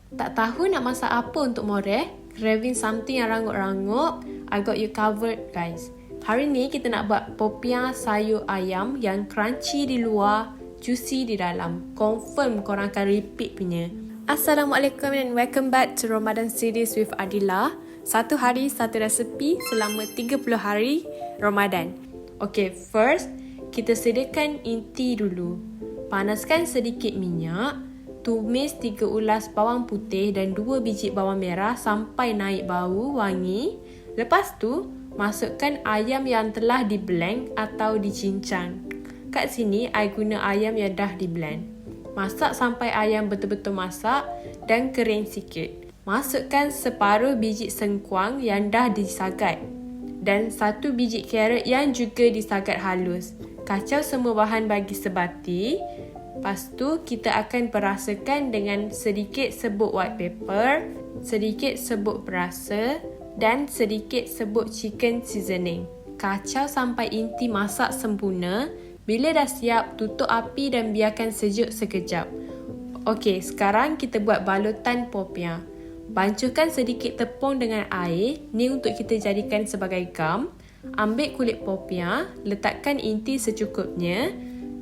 Tak tahu nak masak apa untuk Moreh? Craving something yang rangup-rangup? I got you covered, guys. Hari ni kita nak buat popiah sayur ayam yang crunchy di luar, juicy di dalam. Confirm korang akan repeat punya. Assalamualaikum and welcome back to Ramadan series with Adila. Satu hari, satu resepi selama 30 hari Ramadan. Okay, first, kita sediakan inti dulu. Panaskan sedikit minyak, tumis 3 ulas bawang putih dan 2 biji bawang merah sampai naik bau wangi. Lepas tu, masukkan ayam yang telah di-blend atau dicincang. Kat sini, I guna ayam yang dah di-blend. Masak sampai ayam betul-betul masak dan kering sikit. Masukkan separuh biji sengkuang yang dah disagat dan 1 biji carrot yang juga disagat halus. Kacau semua bahan bagi sebati. Lepas tu kita akan perasakan dengan sedikit serbuk white pepper, sedikit serbuk perasa dan sedikit serbuk chicken seasoning. Kacau sampai inti masak sempurna. Bila dah siap, tutup api dan biarkan sejuk sekejap. Okey, sekarang kita buat balutan popiah. Bancuhkan sedikit tepung dengan air. Ni untuk kita jadikan sebagai gam. Ambil kulit popiah, letakkan inti secukupnya.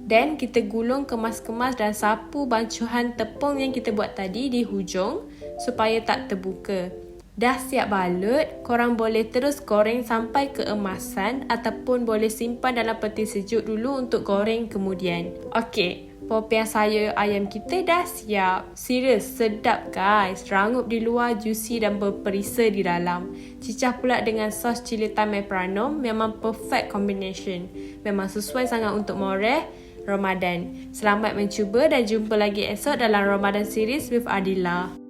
Dan kita gulung kemas-kemas dan sapu bancuhan tepung yang kita buat tadi di hujung supaya tak terbuka. Dah siap balut, korang boleh terus goreng sampai keemasan ataupun boleh simpan dalam peti sejuk dulu untuk goreng kemudian. Okey, popiah sayur ayam kita dah siap. Serius, sedap guys. Rangup di luar, juicy dan berperisa di dalam. Cicah pula dengan sos cili thyme marinara, memang perfect combination. Memang sesuai sangat untuk Moreh Ramadan. Selamat mencuba dan jumpa lagi esok dalam Ramadan series with Adila.